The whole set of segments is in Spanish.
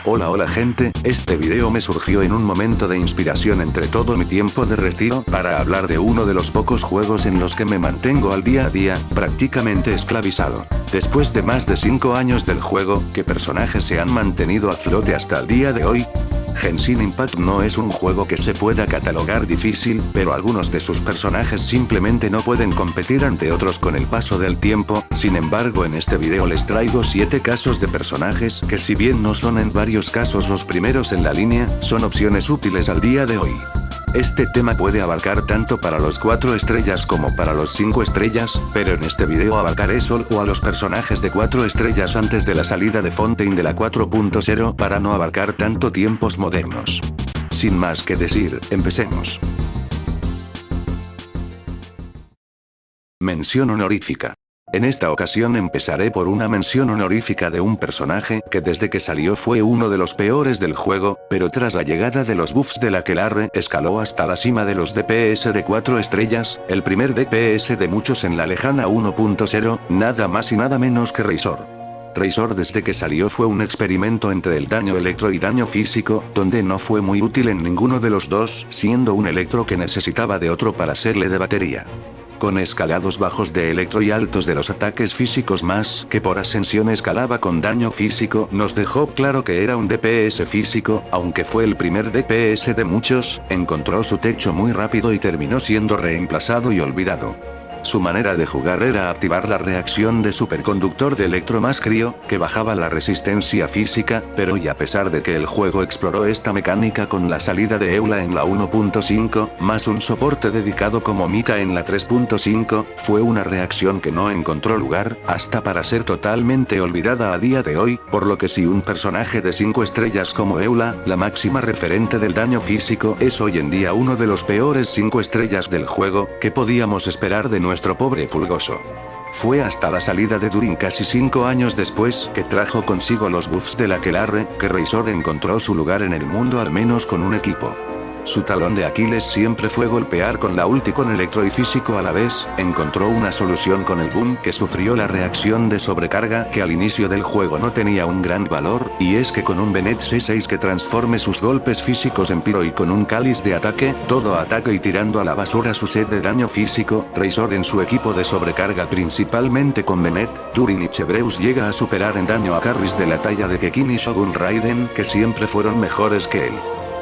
Hola gente, este video me surgió en un momento de inspiración entre todo mi tiempo de retiro para hablar de uno de los pocos juegos en los que me mantengo al día a día, prácticamente esclavizado. Después de más de 5 años del juego, ¿qué personajes se han mantenido a flote hasta el día de hoy? Genshin Impact no es un juego que se pueda catalogar difícil, pero algunos de sus personajes simplemente no pueden competir ante otros con el paso del tiempo. Sin embargo, en este video les traigo 7 casos de personajes que, si bien no son en varios casos los primeros en la línea, son opciones útiles al día de hoy. Este tema puede abarcar tanto para los 4 estrellas como para los 5 estrellas, pero en este video abarcaré solo a los personajes de 4 estrellas antes de la salida de Fontaine de la 4.0 para no abarcar tanto tiempos modernos. Sin más que decir, empecemos. Mención honorífica. En esta ocasión empezaré por una mención honorífica de un personaje que desde que salió fue uno de los peores del juego, pero tras la llegada de los buffs del Aquelarre escaló hasta la cima de los DPS de 4 estrellas, el primer DPS de muchos en la lejana 1.0, nada más y nada menos que Razor. Razor desde que salió fue un experimento entre el daño electro y daño físico, donde no fue muy útil en ninguno de los dos, siendo un electro que necesitaba de otro para serle de batería. Con escalados bajos de electro y altos de los ataques físicos más que por ascensión escalaba con daño físico, nos dejó claro que era un DPS físico, aunque fue el primer DPS de muchos, encontró su techo muy rápido y terminó siendo reemplazado y olvidado. Su manera de jugar era activar la reacción de superconductor de electro más crío, que bajaba la resistencia física, pero y a pesar de que el juego exploró esta mecánica con la salida de Eula en la 1.5, más un soporte dedicado como Mika en la 3.5, fue una reacción que no encontró lugar, hasta para ser totalmente olvidada a día de hoy, por lo que si un personaje de 5 estrellas como Eula, la máxima referente del daño físico, es hoy en día uno de los peores 5 estrellas del juego, ¿qué podíamos esperar de nuestro pobre Pulgoso? Fue hasta la salida de Durin casi 5 años después que trajo consigo los buffs del Aquelarre, que Razor encontró su lugar en el mundo al menos con un equipo. Su talón de Aquiles siempre fue golpear con la ulti con electro y físico a la vez, encontró una solución con el boom que sufrió la reacción de sobrecarga que al inicio del juego no tenía un gran valor, y es que con un Bennett C6 que transforme sus golpes físicos en piro y con un cáliz de ataque, todo ataque y tirando a la basura su set de daño físico, Razor en su equipo de sobrecarga principalmente con Bennett, Durin y Chevreus llega a superar en daño a carries de la talla de Kekin y Shogun Raiden que siempre fueron mejores que él.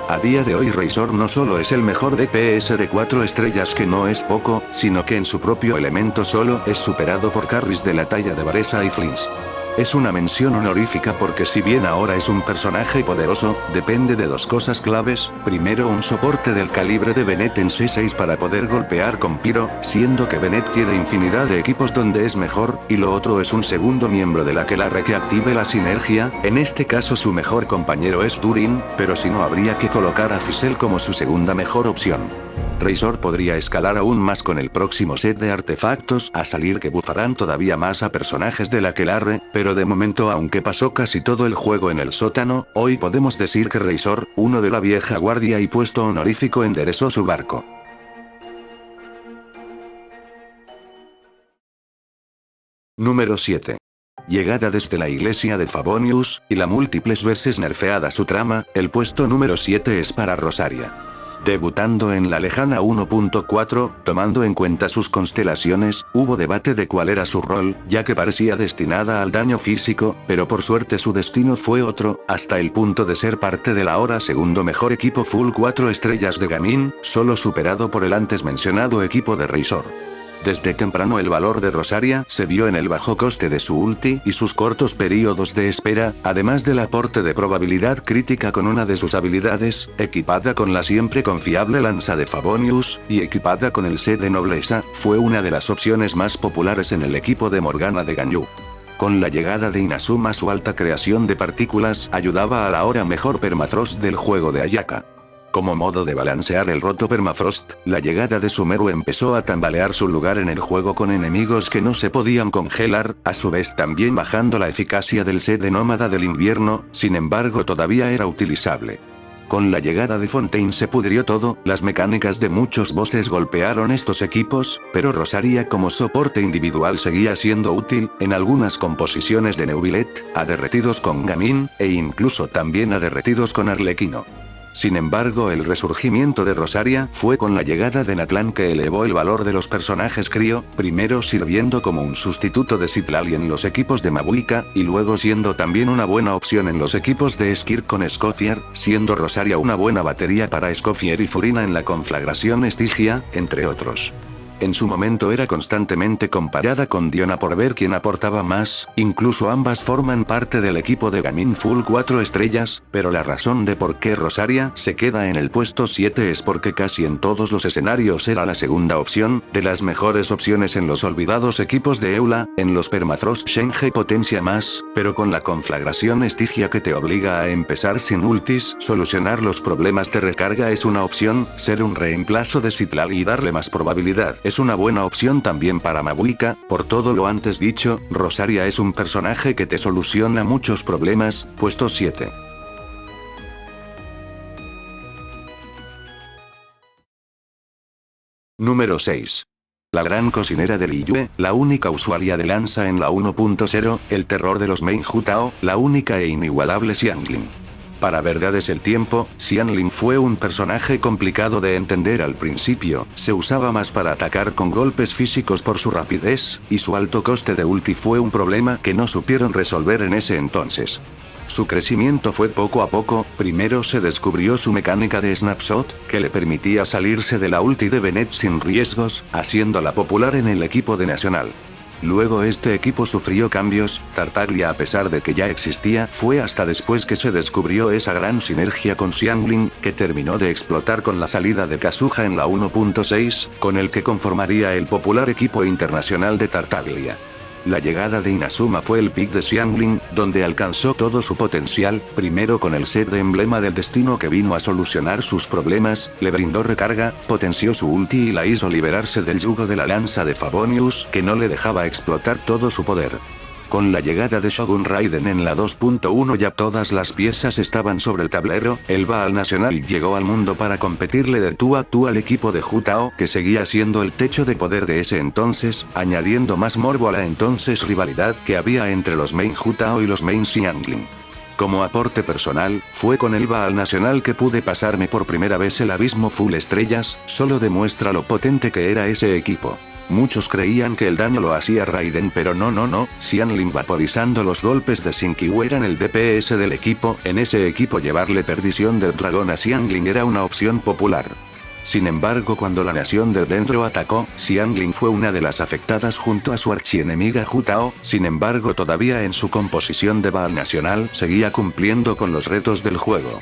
A día de hoy Razor no solo es el mejor DPS de 4 estrellas que no es poco, sino que en su propio elemento solo es superado por carries de la talla de Varesa y Flinch. Es una mención honorífica porque si bien ahora es un personaje poderoso, depende de dos cosas claves, primero un soporte del calibre de Bennett en C6 para poder golpear con Pyro, siendo que Bennett tiene infinidad de equipos donde es mejor, y lo otro es un segundo miembro de la Aquelarre que active la sinergia, en este caso su mejor compañero es Durin, pero si no habría que colocar a Fizzle como su segunda mejor opción. Razor podría escalar aún más con el próximo set de artefactos a salir que bufarán todavía más a personajes del Aquelarre, pero de momento aunque pasó casi todo el juego en el sótano, hoy podemos decir que Razor, uno de la vieja guardia y puesto honorífico, enderezó su barco. Número 7. Llegada desde la iglesia de Favonius, y la múltiples veces nerfeada su trama, el puesto número 7 es para Rosaria. Debutando en la lejana 1.4, tomando en cuenta sus constelaciones, hubo debate de cuál era su rol, ya que parecía destinada al daño físico, pero por suerte su destino fue otro, hasta el punto de ser parte del ahora segundo mejor equipo full 4 estrellas de Gaming, solo superado por el antes mencionado equipo de Razor. Desde temprano el valor de Rosaria se vio en el bajo coste de su ulti y sus cortos periodos de espera, además del aporte de probabilidad crítica con una de sus habilidades, equipada con la siempre confiable lanza de Favonius, y equipada con el set de nobleza, fue una de las opciones más populares en el equipo de Morgana de Ganyu. Con la llegada de Inazuma su alta creación de partículas ayudaba a la ahora mejor permafrost del juego de Ayaka. Como modo de balancear el roto permafrost, la llegada de Sumeru empezó a tambalear su lugar en el juego con enemigos que no se podían congelar, a su vez también bajando la eficacia del set de nómada del invierno, sin embargo todavía era utilizable. Con la llegada de Fontaine se pudrió todo, las mecánicas de muchos bosses golpearon estos equipos, pero Rosaria como soporte individual seguía siendo útil, en algunas composiciones de Neuvillette, a derretidos con Gaming, e incluso también a derretidos con Arlequino. Sin embargo, el resurgimiento de Rosaria fue con la llegada de Natlan que elevó el valor de los personajes crío, primero sirviendo como un sustituto de Citlali en los equipos de Mabuika, y luego siendo también una buena opción en los equipos de Skir con Escoffier, siendo Rosaria una buena batería para Escoffier y Furina en la conflagración Estigia, entre otros. En su momento era constantemente comparada con Diona por ver quién aportaba más, incluso ambas forman parte del equipo de Gaming Full 4 estrellas, pero la razón de por qué Rosaria se queda en el puesto 7 es porque casi en todos los escenarios era la segunda opción, de las mejores opciones en los olvidados equipos de Eula, en los Permafrost Shenhe potencia más, pero con la conflagración Estigia que te obliga a empezar sin ultis, solucionar los problemas de recarga es una opción, ser un reemplazo de Citlali y darle más probabilidad. Es una buena opción también para Mabuika, por todo lo antes dicho, Rosaria es un personaje que te soluciona muchos problemas, puesto 7. Número 6. La gran cocinera de Liyue, la única usuaria de lanza en la 1.0, el terror de los Main Jutao, la única e inigualable Xiangling. Para verdades el tiempo, Xiangling fue un personaje complicado de entender al principio, se usaba más para atacar con golpes físicos por su rapidez, y su alto coste de ulti fue un problema que no supieron resolver en ese entonces. Su crecimiento fue poco a poco, primero se descubrió su mecánica de Snapshot, que le permitía salirse de la ulti de Bennett sin riesgos, haciéndola popular en el equipo de Nacional. Luego este equipo sufrió cambios, Tartaglia a pesar de que ya existía fue hasta después que se descubrió esa gran sinergia con Xiangling, que terminó de explotar con la salida de Kazuha en la 1.6, con el que conformaría el popular equipo internacional de Tartaglia. La llegada de Inazuma fue el pick de Xiangling, donde alcanzó todo su potencial, primero con el set de emblema del destino que vino a solucionar sus problemas, le brindó recarga, potenció su ulti y la hizo liberarse del yugo de la lanza de Favonius que no le dejaba explotar todo su poder. Con la llegada de Shogun Raiden en la 2.1 ya todas las piezas estaban sobre el tablero, el Baal Nacional llegó al mundo para competirle de tú a tú al equipo de Jutao que seguía siendo el techo de poder de ese entonces, añadiendo más morbo a la entonces rivalidad que había entre los Main Jutao y los Main Xiangling. Como aporte personal, fue con el Baal Nacional que pude pasarme por primera vez el abismo full estrellas, solo demuestra lo potente que era ese equipo. Muchos creían que el daño lo hacía Raiden pero no, Xiangling vaporizando los golpes de Shinkyu eran el DPS del equipo, en ese equipo llevarle perdición del dragón a Xiangling era una opción popular. Sin embargo cuando la nación de Dendro atacó, Xiangling fue una de las afectadas junto a su archienemiga Jutao, sin embargo todavía en su composición de Baal Nacional seguía cumpliendo con los retos del juego.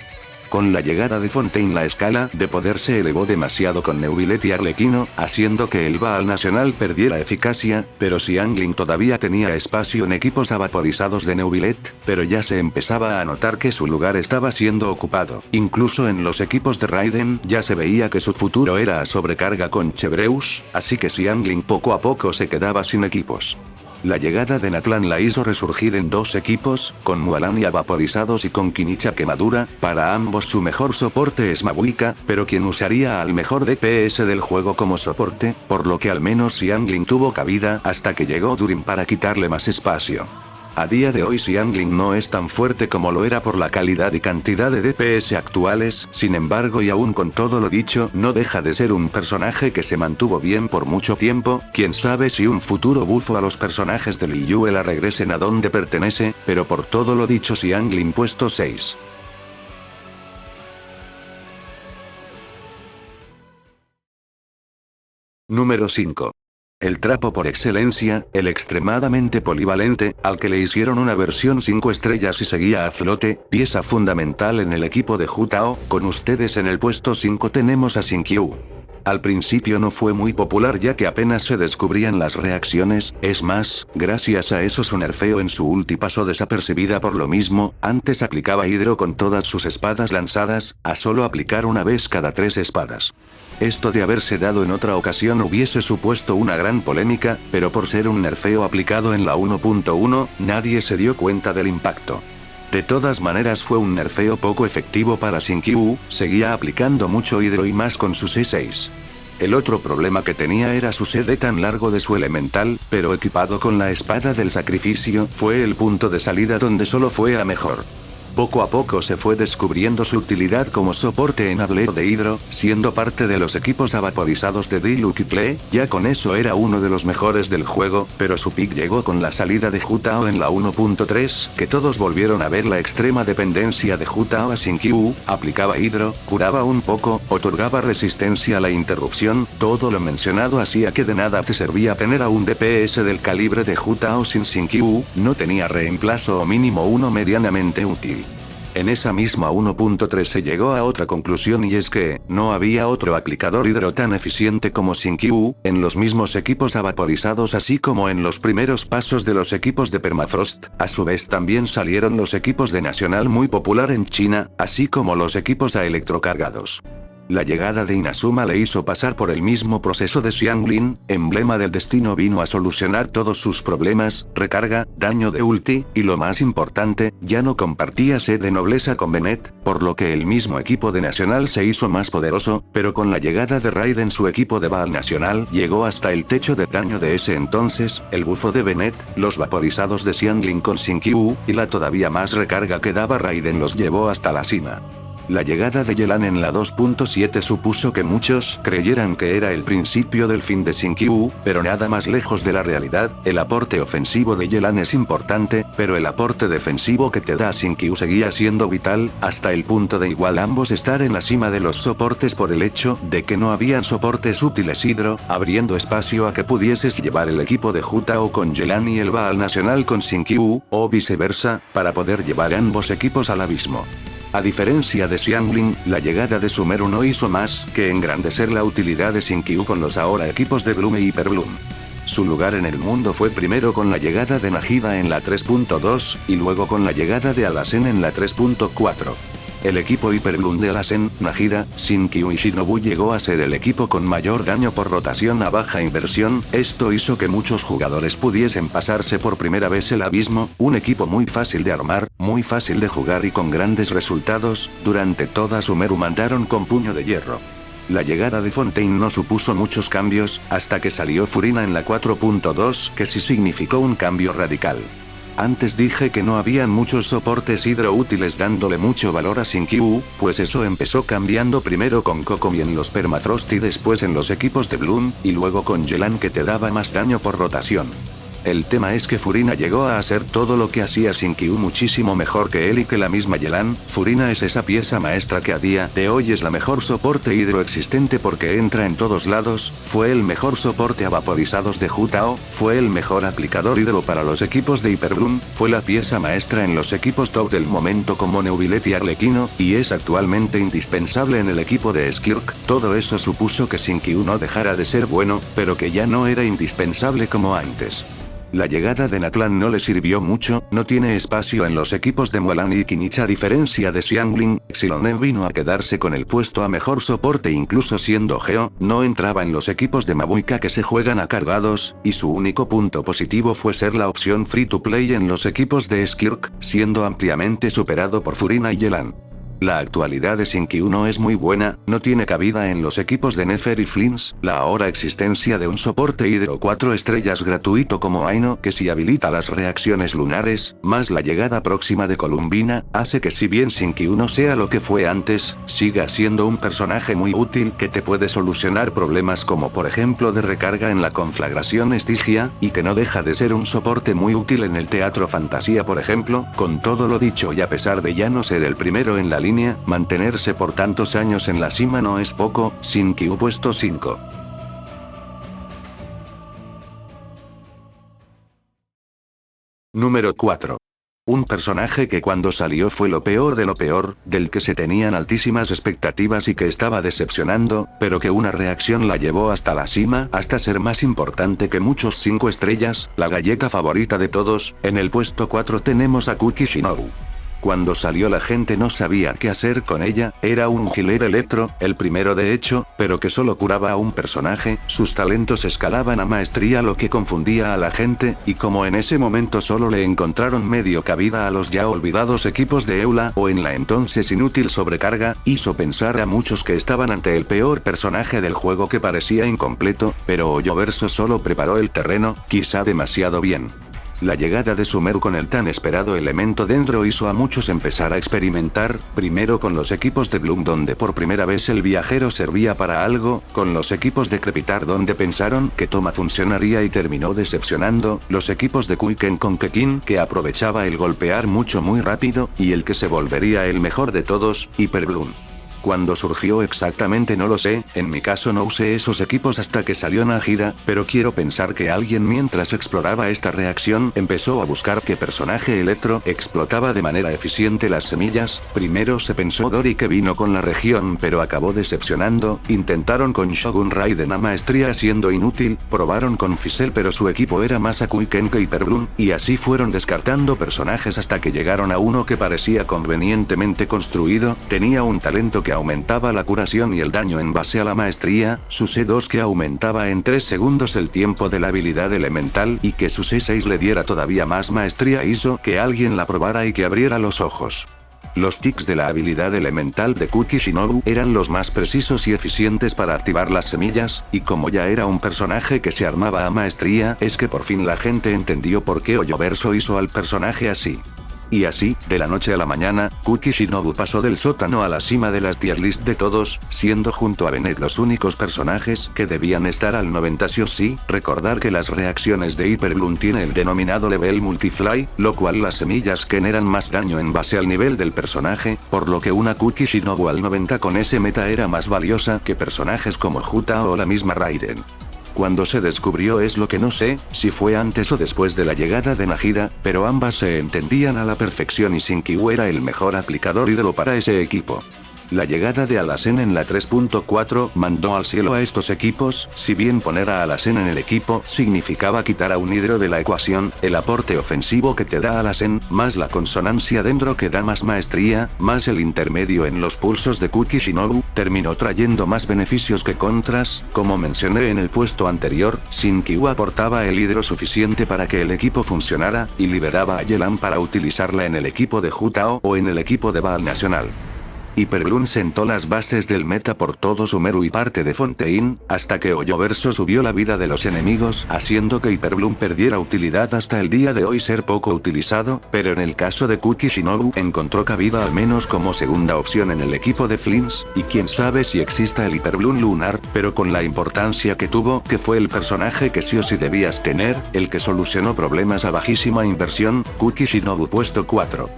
Con la llegada de Fontaine la escala de poder se elevó demasiado con Neuvillette y Arlequino, haciendo que el Baal Nacional perdiera eficacia, pero Xiangling todavía tenía espacio en equipos vaporizados de Neuvillette, pero ya se empezaba a notar que su lugar estaba siendo ocupado. Incluso en los equipos de Raiden ya se veía que su futuro era a sobrecarga con Chevreus, así que Xiangling poco a poco se quedaba sin equipos. La llegada de Natlan la hizo resurgir en dos equipos, con Mualania vaporizados y con Kinicha quemadura, para ambos su mejor soporte es Mabuika, pero quien usaría al mejor DPS del juego como soporte, por lo que al menos Xiangling tuvo cabida hasta que llegó Durin para quitarle más espacio. A día de hoy Xiangling no es tan fuerte como lo era por la calidad y cantidad de DPS actuales, sin embargo y aún con todo lo dicho, no deja de ser un personaje que se mantuvo bien por mucho tiempo, quién sabe si un futuro bufo a los personajes de Liyue la regresen a donde pertenece, pero por todo lo dicho Xiangling puesto 6. Número 5. El trapo por excelencia, el extremadamente polivalente, al que le hicieron una versión 5 estrellas y seguía a flote, pieza fundamental en el equipo de Jutao, con ustedes en el puesto 5 tenemos a Shinkyu. Al principio no fue muy popular ya que apenas se descubrían las reacciones, es más, gracias a eso su nerfeo en su ulti pasó desapercibida por lo mismo, antes aplicaba hidro con todas sus espadas lanzadas, a solo aplicar una vez cada 3 espadas. Esto de haberse dado en otra ocasión hubiese supuesto una gran polémica, pero por ser un nerfeo aplicado en la 1.1, nadie se dio cuenta del impacto. De todas maneras fue un nerfeo poco efectivo para Shinkyu, seguía aplicando mucho hidro y más con su C6. El otro problema que tenía era su CD tan largo de su elemental, pero equipado con la espada del sacrificio, fue el punto de salida donde solo fue a mejor. Poco a poco se fue descubriendo su utilidad como soporte enabler de hidro, siendo parte de los equipos vaporizados de Diluc y Klee, ya con eso era uno de los mejores del juego, pero su pick llegó con la salida de Hu Tao en la 1.3, que todos volvieron a ver la extrema dependencia de Hu Tao a Shinkyu, aplicaba hidro, curaba un poco, otorgaba resistencia a la interrupción, todo lo mencionado hacía que de nada te servía tener a un DPS del calibre de Hu Tao sin Shinkyu, no tenía reemplazo o mínimo uno medianamente útil. En esa misma 1.3 se llegó a otra conclusión y es que, no había otro aplicador hidro tan eficiente como Shinkyu, en los mismos equipos vaporizados así como en los primeros pasos de los equipos de Permafrost, a su vez también salieron los equipos de Nacional muy popular en China, así como los equipos a electrocargados. La llegada de Inazuma le hizo pasar por el mismo proceso de Xianglin, emblema del destino vino a solucionar todos sus problemas, recarga, daño de ulti, y lo más importante, ya no compartía sed de nobleza con Bennett, por lo que el mismo equipo de Nacional se hizo más poderoso, pero con la llegada de Raiden su equipo de Baal Nacional llegó hasta el techo de daño de ese entonces, el bufo de Bennett, los vaporizados de Xianglin con Shinkyu, y la todavía más recarga que daba Raiden los llevó hasta la cima. La llegada de Yelan en la 2.7 supuso que muchos creyeran que era el principio del fin de Shinkyu, pero nada más lejos de la realidad. El aporte ofensivo de Yelan es importante, pero el aporte defensivo que te da Shinkyu seguía siendo vital, hasta el punto de igual ambos estar en la cima de los soportes por el hecho de que no habían soportes útiles hidro, abriendo espacio a que pudieses llevar el equipo de Hu Tao con Yelan y el Baal Nacional con Shinkyu, o viceversa, para poder llevar ambos equipos al abismo. A diferencia de Xianglin, la llegada de Sumeru no hizo más que engrandecer la utilidad de Shinkyu con los ahora equipos de Bloom y Hyper Bloom. Su lugar en el mundo fue primero con la llegada de Nahida en la 3.2, y luego con la llegada de Alasen en la 3.4. El equipo Hyper Bloom de Alasen, Nahida, Shinkyu y Shinobu llegó a ser el equipo con mayor daño por rotación a baja inversión, esto hizo que muchos jugadores pudiesen pasarse por primera vez el abismo, un equipo muy fácil de armar, muy fácil de jugar y con grandes resultados, durante toda Sumeru mandaron con puño de hierro. La llegada de Fontaine no supuso muchos cambios, hasta que salió Furina en la 4.2, que sí significó un cambio radical. Antes dije que no habían muchos soportes hidro útiles dándole mucho valor a Shinkyu, pues eso empezó cambiando primero con Kokomi en los Permafrost y después en los equipos de Bloom, y luego con Yelan que te daba más daño por rotación. El tema es que Furina llegó a hacer todo lo que hacía Shinkyu muchísimo mejor que él y que la misma Yelan. Furina es esa pieza maestra que a día de hoy es la mejor soporte hidro existente porque entra en todos lados, fue el mejor soporte a vaporizados de Hu Tao, fue el mejor aplicador hidro para los equipos de Hyper Bloom, fue la pieza maestra en los equipos top del momento como Neuvillette y Arlequino, y es actualmente indispensable en el equipo de Skirk. Todo eso supuso que Shinkyu no dejara de ser bueno, pero que ya no era indispensable como antes. La llegada de Natlan no le sirvió mucho, no tiene espacio en los equipos de Mulan y Kinichi a diferencia de Xianglin. Xilonen vino a quedarse con el puesto a mejor soporte incluso siendo Geo, no entraba en los equipos de Mabuika que se juegan a cargados, y su único punto positivo fue ser la opción free to play en los equipos de Skirk, siendo ampliamente superado por Furina y Yelan. La actualidad de Shinkyu no es muy buena, no tiene cabida en los equipos de Nefer y Flins, la ahora existencia de un soporte hidro 4 estrellas gratuito como Aino que si habilita las reacciones lunares, más la llegada próxima de Columbina, hace que si bien Shinkyu no sea lo que fue antes, siga siendo un personaje muy útil que te puede solucionar problemas como por ejemplo de recarga en la conflagración Estigia, y que no deja de ser un soporte muy útil en el teatro fantasía por ejemplo. Con todo lo dicho y a pesar de ya no ser el primero en la línea, mantenerse por tantos años en la cima no es poco. Shinkyu puesto 5. Número 4. Un personaje que cuando salió fue lo peor de lo peor, del que se tenían altísimas expectativas y que estaba decepcionando, pero que una reacción la llevó hasta la cima, hasta ser más importante que muchos 5 estrellas, la galleta favorita de todos. En el puesto 4 tenemos a Kuki Shinobu. Cuando salió la gente no sabía qué hacer con ella, era un healer electro, el primero de hecho, pero que solo curaba a un personaje, sus talentos escalaban a maestría lo que confundía a la gente, y como en ese momento solo le encontraron medio cabida a los ya olvidados equipos de Eula o en la entonces inútil sobrecarga, hizo pensar a muchos que estaban ante el peor personaje del juego que parecía incompleto, pero Hoyoverso solo preparó el terreno, quizá demasiado bien. La llegada de Sumeru con el tan esperado elemento dentro hizo a muchos empezar a experimentar, primero con los equipos de Bloom donde por primera vez el viajero servía para algo, con los equipos de Crepitar donde pensaron que Toma funcionaría y terminó decepcionando, los equipos de Quicken con Kekin que aprovechaba el golpear mucho muy rápido, y el que se volvería el mejor de todos, Hyper Bloom. Cuando surgió exactamente no lo sé, en mi caso no usé esos equipos hasta que salió Najida, pero quiero pensar que alguien mientras exploraba esta reacción empezó a buscar qué personaje electro explotaba de manera eficiente las semillas. Primero se pensó Dori que vino con la región pero acabó decepcionando, intentaron con Shogun Raiden a maestría siendo inútil, probaron con Fizzle pero su equipo era más a Quicken que Hyper Bloom, y así fueron descartando personajes hasta que llegaron a uno que parecía convenientemente construido, tenía un talento que aumentaba la curación y el daño en base a la maestría, su C2 que aumentaba en 3 segundos el tiempo de la habilidad elemental y que su C6 le diera todavía más maestría hizo que alguien la probara y que abriera los ojos. Los tics de la habilidad elemental de Kuki Shinobu eran los más precisos y eficientes para activar las semillas, y como ya era un personaje que se armaba a maestría, es que por fin la gente entendió por qué Hoyoverso hizo al personaje así. Y así, de la noche a la mañana, Kuki Shinobu pasó del sótano a la cima de las tier list de todos, siendo junto a Bennett los únicos personajes que debían estar al 90 sí o sí. Recordar que las reacciones de Hyper Bloom tiene el denominado level multiply, lo cual las semillas generan más daño en base al nivel del personaje, por lo que una Kuki Shinobu al 90 con ese meta era más valiosa que personajes como Juta o la misma Raiden. Cuando se descubrió es lo que no sé, si fue antes o después de la llegada de Najida, pero ambas se entendían a la perfección y Shinkiu era el mejor aplicador ídolo para ese equipo. La llegada de Alasen en la 3.4 mandó al cielo a estos equipos, si bien poner a Alasen en el equipo significaba quitar a un hidro de la ecuación, el aporte ofensivo que te da Alasen, más la consonancia dentro que da más maestría, más el intermedio en los pulsos de Kuki Shinobu, terminó trayendo más beneficios que contras. Como mencioné en el puesto anterior, Shinkiu aportaba el hidro suficiente para que el equipo funcionara, y liberaba a Yelan para utilizarla en el equipo de Jutao o en el equipo de Baal Nacional. Hyper Bloom sentó las bases del meta por todo Sumeru y parte de Fontaine, hasta que Hoyoverso subió la vida de los enemigos, haciendo que Hyper Bloom perdiera utilidad hasta el día de hoy ser poco utilizado, pero en el caso de Kuki Shinobu encontró cabida al menos como segunda opción en el equipo de Flins, y quién sabe si exista el Hyper Bloom lunar, pero con la importancia que tuvo, que fue el personaje que sí o sí debías tener, el que solucionó problemas a bajísima inversión, Kuki Shinobu puesto 4.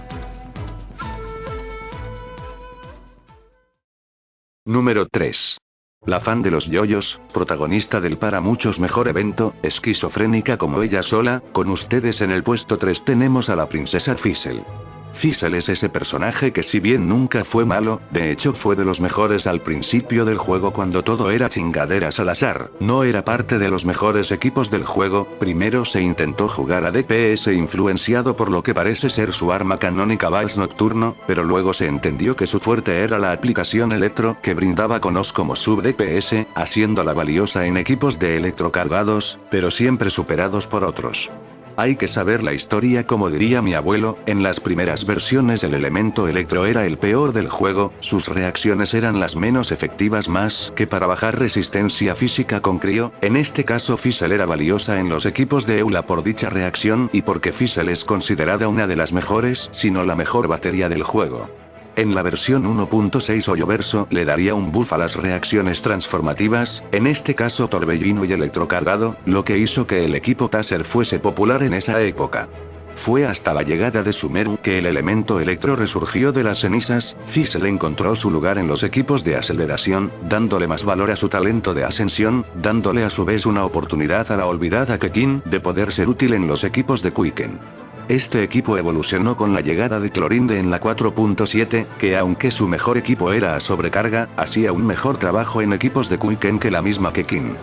Número 3. La fan de los yoyos, protagonista del para muchos mejor evento, esquizofrénica como ella sola, con ustedes en el puesto 3 tenemos a la princesa Fizzle. Fizzle es ese personaje que si bien nunca fue malo, de hecho fue de los mejores al principio del juego cuando todo era chingaderas al azar, no era parte de los mejores equipos del juego. Primero se intentó jugar a DPS influenciado por lo que parece ser su arma canónica Vals Nocturno, pero luego se entendió que su fuerte era la aplicación Electro que brindaba con Oz como sub DPS, haciéndola valiosa en equipos de electro cargados, pero siempre superados por otros. Hay que saber la historia como diría mi abuelo, en las primeras versiones el elemento electro era el peor del juego, sus reacciones eran las menos efectivas más que para bajar resistencia física con crío, en este caso Fizzle era valiosa en los equipos de Eula por dicha reacción y porque Fizzle es considerada una de las mejores, si no la mejor batería del juego. En la versión 1.6 Hoyoverso le daría un buff a las reacciones transformativas, en este caso Torbellino y Electrocargado, lo que hizo que el equipo Taser fuese popular en esa época. Fue hasta la llegada de Sumeru que el elemento electro resurgió de las cenizas. Fizzle encontró su lugar en los equipos de aceleración, dándole más valor a su talento de ascensión, dándole a su vez una oportunidad a la olvidada Kekin de poder ser útil en los equipos de Quicken. Este equipo evolucionó con la llegada de Clorinde en la 4.7, que aunque su mejor equipo era a sobrecarga, hacía un mejor trabajo en equipos de Quicken que la misma Kekin.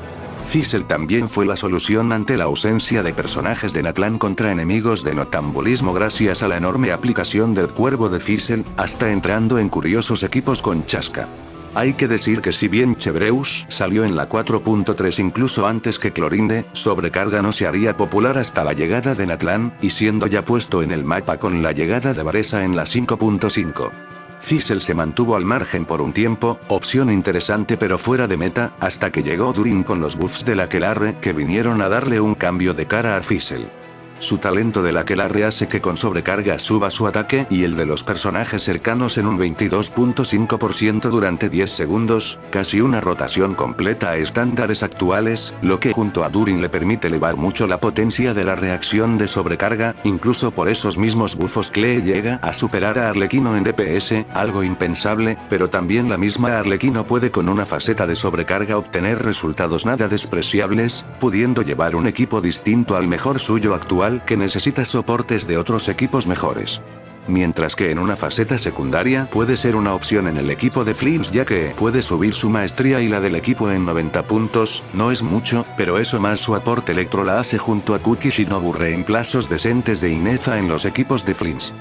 Fizzle también fue la solución ante la ausencia de personajes de Natlan contra enemigos de Notambulismo gracias a la enorme aplicación del cuervo de Fizzle, hasta entrando en curiosos equipos con Chasca. Hay que decir que si bien Chevreus salió en la 4.3 incluso antes que Clorinde, Sobrecarga no se haría popular hasta la llegada de Natlan, y siendo ya puesto en el mapa con la llegada de Varesa en la 5.5. Fizzle se mantuvo al margen por un tiempo, opción interesante pero fuera de meta, hasta que llegó Durin con los buffs del Aquelarre que vinieron a darle un cambio de cara a Fizzle. Su talento del Aquelarre hace que con Sobrecarga suba su ataque y el de los personajes cercanos en un 22.5% durante 10 segundos, casi una rotación completa a estándares actuales, lo que junto a Durin le permite elevar mucho la potencia de la reacción de Sobrecarga, incluso por esos mismos buffos Klee llega a superar a Arlequino en DPS, algo impensable, pero también la misma Arlequino puede con una faceta de Sobrecarga obtener resultados nada despreciables, pudiendo llevar un equipo distinto al mejor suyo actual, que necesita soportes de otros equipos mejores. Mientras que en una faceta secundaria puede ser una opción en el equipo de Flims ya que puede subir su maestría y la del equipo en 90 puntos, no es mucho, pero eso más su aporte electro la hace junto a Kuki Shinobu reemplazos decentes de Ineza en los equipos de Flims.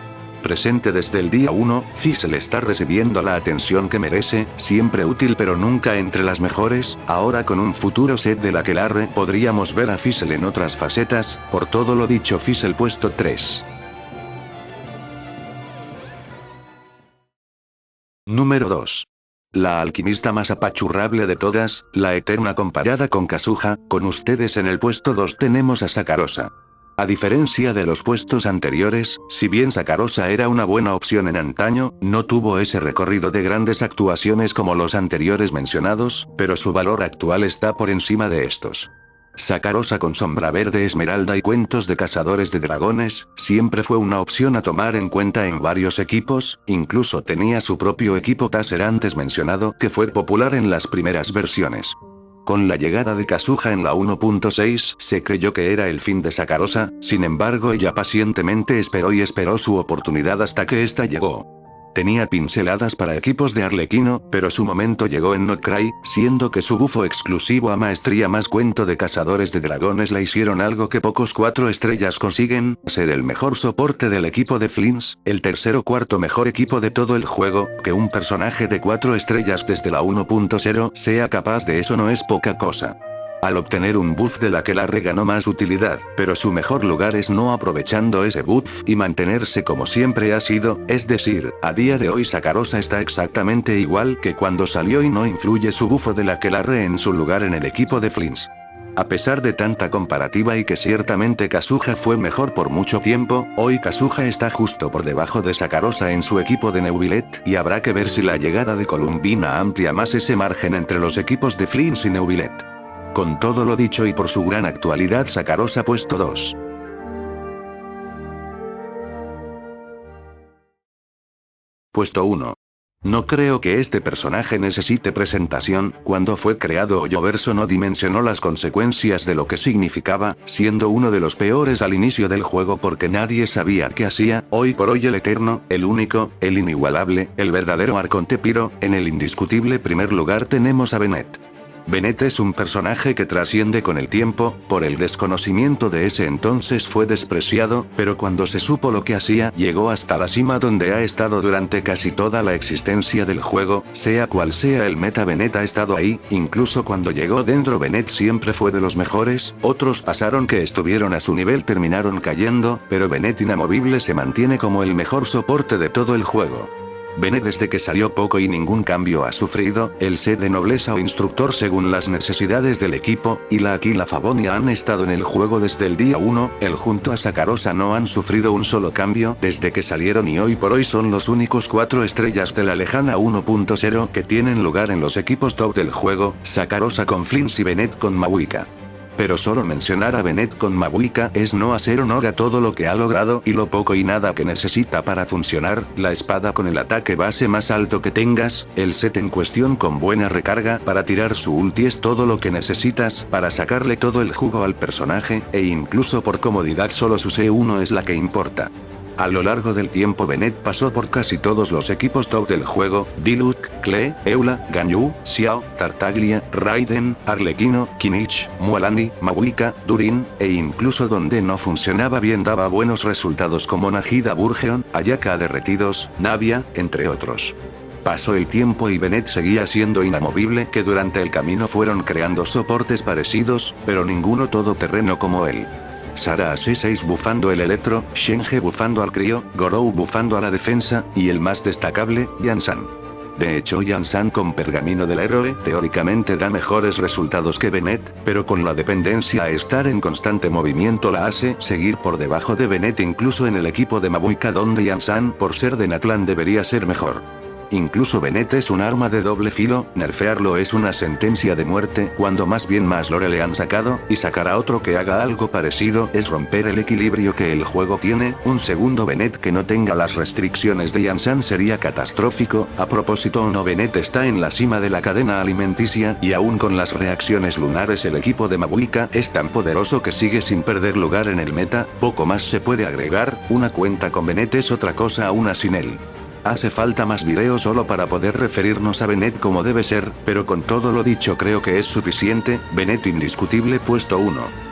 Presente desde el día 1, Fizzle está recibiendo la atención que merece, siempre útil pero nunca entre las mejores. Ahora con un futuro set del Aquelarre podríamos ver a Fizzle en otras facetas, por todo lo dicho Fizzle puesto 3. Número 2. La alquimista más apachurrable de todas, la eterna comparada con Kazuha, con ustedes en el puesto 2 tenemos a Sakarosa. A diferencia de los puestos anteriores, si bien Sakarosa era una buena opción en antaño, no tuvo ese recorrido de grandes actuaciones como los anteriores mencionados, pero su valor actual está por encima de estos. Sakarosa con Sombra Verde Esmeralda y Cuentos de Cazadores de Dragones, siempre fue una opción a tomar en cuenta en varios equipos, incluso tenía su propio equipo Taser antes mencionado que fue popular en las primeras versiones. Con la llegada de Kazuha en la 1.6 se creyó que era el fin de Sakarosa, sin embargo ella pacientemente esperó y esperó su oportunidad hasta que esta llegó. Tenía pinceladas para equipos de Arlequino, pero su momento llegó en Notcry, siendo que su bufo exclusivo a maestría más Cuento de Cazadores de Dragones la hicieron algo que pocos 4 estrellas consiguen, ser el mejor soporte del equipo de Flims, el tercer o cuarto mejor equipo de todo el juego, que un personaje de 4 estrellas desde la 1.0 sea capaz de eso no es poca cosa. Al obtener un buff del Aquelarre ganó más utilidad, pero su mejor lugar es no aprovechando ese buff y mantenerse como siempre ha sido, es decir, a día de hoy Sakarosa está exactamente igual que cuando salió y no influye su bufo del Aquelarre en su lugar en el equipo de Flims. A pesar de tanta comparativa y que ciertamente Kazuha fue mejor por mucho tiempo, hoy Kazuha está justo por debajo de Sakarosa en su equipo de Neuvillette y habrá que ver si la llegada de Columbina amplia más ese margen entre los equipos de Flims y Neuvillette. Con todo lo dicho y por su gran actualidad Sakarosa puesto 2. Puesto 1. No creo que este personaje necesite presentación, cuando fue creado Hoyoverso no dimensionó las consecuencias de lo que significaba, siendo uno de los peores al inicio del juego porque nadie sabía qué hacía, hoy por hoy el eterno, el único, el inigualable, el verdadero Arconte Piro, en el indiscutible primer lugar tenemos a Bennett. Bennett es un personaje que trasciende con el tiempo, por el desconocimiento de ese entonces fue despreciado, pero cuando se supo lo que hacía llegó hasta la cima donde ha estado durante casi toda la existencia del juego, sea cual sea el meta Bennett ha estado ahí, incluso cuando llegó dentro Bennett siempre fue de los mejores, otros pasaron que estuvieron a su nivel terminaron cayendo, pero Bennett inamovible se mantiene como el mejor soporte de todo el juego. Bennett desde que salió poco y ningún cambio ha sufrido, el set de nobleza o instructor según las necesidades del equipo, y la Aquila Favonia han estado en el juego desde el día 1, el junto a Sakarosa no han sufrido un solo cambio desde que salieron y hoy por hoy son los únicos 4 estrellas de la lejana 1.0 que tienen lugar en los equipos top del juego, Sakarosa con Flims y Bennett con Mabuika. Pero solo mencionar a Bennett con Mabuika es no hacer honor a todo lo que ha logrado y lo poco y nada que necesita para funcionar, la espada con el ataque base más alto que tengas, el set en cuestión con buena recarga para tirar su ulti es todo lo que necesitas para sacarle todo el jugo al personaje, e incluso por comodidad solo su C1 es la que importa. A lo largo del tiempo Bennett pasó por casi todos los equipos top del juego: Diluc, Klee, Eula, Ganyu, Xiao, Tartaglia, Raiden, Arlequino, Kinich, Mualani, Mavuika, Durin, e incluso donde no funcionaba bien daba buenos resultados como Najida Burgeon, Ayaka Derretidos, Navia, entre otros. Pasó el tiempo y Bennett seguía siendo inamovible, que durante el camino fueron creando soportes parecidos, pero ninguno todoterreno como él. Sara AC6 bufando el Electro, Shenhe bufando al Crío, Gorou bufando a la defensa, y el más destacable, Yansan. De hecho Yansan con pergamino del héroe teóricamente da mejores resultados que Bennett, pero con la dependencia a estar en constante movimiento la hace seguir por debajo de Bennett incluso en el equipo de Mavuika donde Yansan por ser de Natlan debería ser mejor. Incluso Bennett es un arma de doble filo, nerfearlo es una sentencia de muerte cuando más bien más lore le han sacado, y sacar a otro que haga algo parecido es romper el equilibrio que el juego tiene. Un segundo Bennett que no tenga las restricciones de Yansan sería catastrófico. A propósito no, Bennett está en la cima de la cadena alimenticia y aún con las reacciones lunares el equipo de Mavuika es tan poderoso que sigue sin perder lugar en el meta. Poco más se puede agregar, una cuenta con Bennett es otra cosa a una sin él. Hace falta más videos solo para poder referirnos a Bennett como debe ser, pero con todo lo dicho creo que es suficiente. Bennett indiscutible puesto 1.